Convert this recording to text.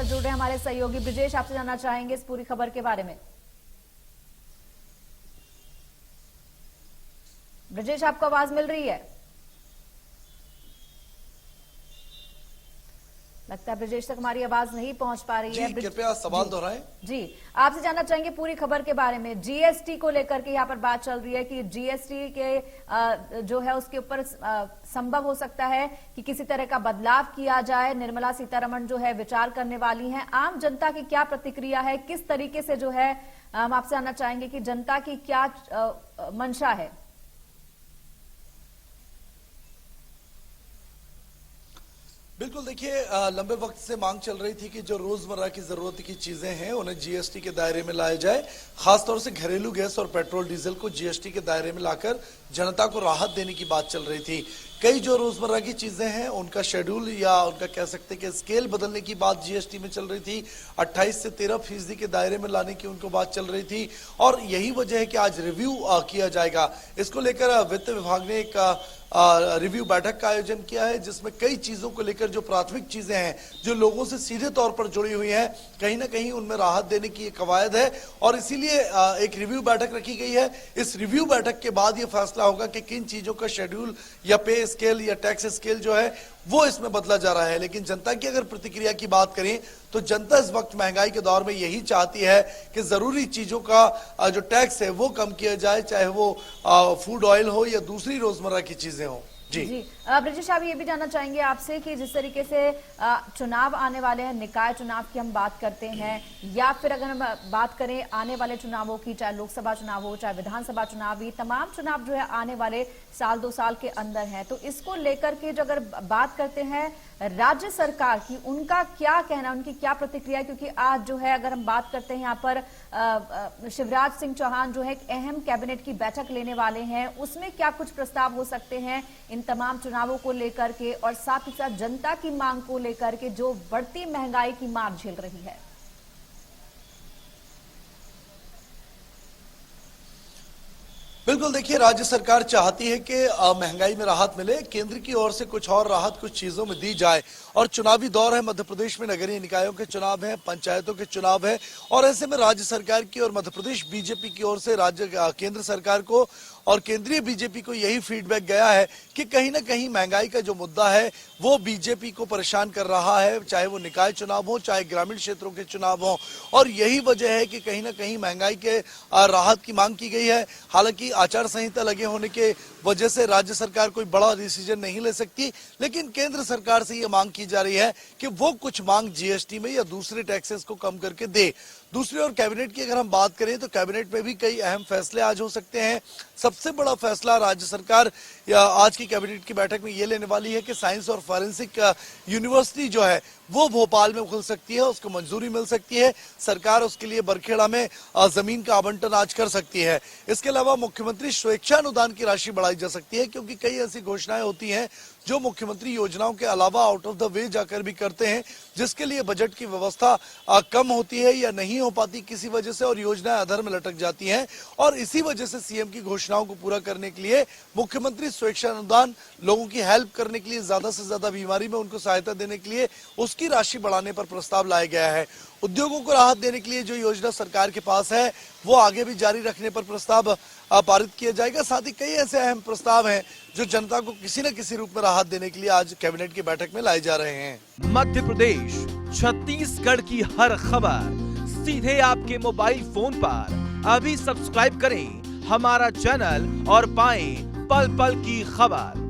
साथ जुड़ रहे हैं हमारे सहयोगी ब्रिजेश, आपसे जानना चाहेंगे इस पूरी खबर के बारे में। ब्रिजेश, आपको आवाज मिल रही है? लगता है ब्रिजेश तक हमारी आवाज नहीं पहुंच पा रही है। कृपया सवाल दोहराएं। जी, आपसे जानना चाहेंगे पूरी खबर के बारे में। जीएसटी को लेकर के यहाँ पर बात चल रही है कि जीएसटी के जो है उसके ऊपर संभव हो सकता है कि किसी तरह का बदलाव किया जाए। निर्मला सीतारमण जो है विचार करने वाली हैं। आम जनता की क्या प्रतिक्रिया है, किस तरीके से जो है हम आपसे जानना चाहेंगे कि जनता की क्या मंशा है? बिल्कुल, देखिए लंबे वक्त से मांग चल रही थी कि जो रोजमर्रा की जरूरत की चीजें हैं उन्हें जीएसटी के दायरे में लाया जाए। खासतौर से घरेलू गैस और पेट्रोल डीजल को जीएसटी के दायरे में लाकर जनता को राहत देने की बात चल रही थी। कई जो रोजमर्रा की चीजें हैं उनका शेड्यूल या उनका कह सकते हैं कि स्केल बदलने की बात जीएसटी में चल रही थी। 28 से 13% के दायरे में लाने की उनको बात चल रही थी और यही वजह है कि आज रिव्यू किया जाएगा। इसको लेकर वित्त विभाग ने एक रिव्यू बैठक का आयोजन किया है, जिसमें कई चीजों को लेकर जो प्राथमिक चीजें हैं जो लोगों से सीधे तौर पर जुड़ी हुई हैं, कहीं ना कहीं उनमें राहत देने की एक कवायद है और इसीलिए एक रिव्यू बैठक रखी गई है। इस रिव्यू बैठक के बाद यह फैसला होगा कि किन चीजों का शेड्यूल या पे स्केल या टैक्स स्केल जो है वो इसमें बदला जा रहा है। लेकिन जनता की अगर प्रतिक्रिया की बात करें तो जनता इस वक्त महंगाई के दौर में यही चाहती है कि जरूरी चीजों का जो टैक्स है वो कम किया जाए, चाहे वो फूड ऑयल हो या दूसरी रोजमर्रा की चीजें हो। जी ब्रिजेश, आप ये भी जानना चाहेंगे आपसे कि जिस तरीके से चुनाव आने वाले हैं, निकाय चुनाव की हम बात करते हैं या फिर अगर हम बात करें आने वाले चुनावों की, चाहे लोकसभा चुनाव हो चाहे विधानसभा चुनाव, ये तमाम चुनाव जो है आने वाले साल 2 साल के अंदर हैं, तो इसको लेकर के जो अगर बात करते हैं राज्य सरकार की, उनका क्या कहना, उनकी क्या प्रतिक्रिया? क्योंकि आज जो है अगर हम बात करते हैं यहाँ पर शिवराज सिंह चौहान जो है एक अहम कैबिनेट की बैठक लेने वाले हैं, उसमें क्या कुछ प्रस्ताव हो सकते हैं इन तमाम चुनावों को लेकर के और साथ ही साथ जनता की मांग को लेकर के जो बढ़ती महंगाई की मार झेल रही है? बिल्कुल, देखिए राज्य सरकार चाहती है कि महंगाई में राहत मिले, केंद्र की ओर से कुछ और राहत कुछ चीजों में दी जाए और चुनावी दौर है। मध्य प्रदेश में नगरीय निकायों के चुनाव हैं, पंचायतों के चुनाव है और ऐसे में राज्य सरकार की और मध्य प्रदेश बीजेपी की ओर से केंद्र सरकार को और केंद्रीय बीजेपी को यही फीडबैक गया है कि कहीं ना कहीं महंगाई का जो मुद्दा है वो बीजेपी को परेशान कर रहा है, चाहे वो निकाय चुनाव हो चाहे ग्रामीण क्षेत्रों के चुनाव हो, और यही वजह है कि कहीं ना कहीं महंगाई के राहत की मांग की गई है। हालांकि आचार संहिता लगे होने के वजह से राज्य सरकार कोई बड़ा डिसीजन नहीं ले सकती, लेकिन केंद्र सरकार से ये मांग की जा रही है कि वो कुछ मांग जीएसटी में या दूसरे टैक्सेस को कम करके दे। दूसरी ओर कैबिनेट की अगर हम बात करें तो कैबिनेट में भी कई अहम फैसले आज हो सकते हैं। सबसे बड़ा फैसला राज्य सरकार या आज की कैबिनेट की बैठक में ये लेने वाली है कि साइंस और फॉरेंसिक यूनिवर्सिटी जो है वो भोपाल में खुल सकती है, उसको मंजूरी मिल सकती है। सरकार उसके लिए बरखेड़ा में जमीन का आवंटन आज कर सकती है। इसके अलावा मुख्यमंत्री स्वेच्छानुदान की राशि बढ़ाई जा सकती है, क्योंकि कई ऐसी घोषणाएं होती हैं जो मुख्यमंत्री योजनाओं के अलावा आउट ऑफ द वे जाकर भी करते हैं, जिसके लिए बजट की व्यवस्था कम होती है या नहीं हो पाती किसी वजह से और योजनाएं अधर में लटक जाती हैं। और इसी वजह से सीएम की घोषणाओं को पूरा करने के लिए मुख्यमंत्री स्वेच्छानुदान, लोगों की हेल्प करने के लिए, ज्यादा से ज्यादा बीमारी में उनको सहायता देने के लिए उसकी राशि बढ़ाने पर प्रस्ताव लाया गया है। उद्योगों को राहत देने के लिए जो योजना सरकार के पास है वो आगे भी जारी रखने पर प्रस्ताव पारित किया जाएगा। साथ ही कई ऐसे अहम प्रस्ताव हैं जो जनता को किसी न किसी रूप में राहत देने के लिए आज कैबिनेट की बैठक में लाए जा रहे हैं। मध्य प्रदेश, छत्तीसगढ़ की हर खबर सीधे आपके मोबाइल फोन पर। अभी सब्सक्राइब करें हमारा चैनल और पाएं पल पल की खबर।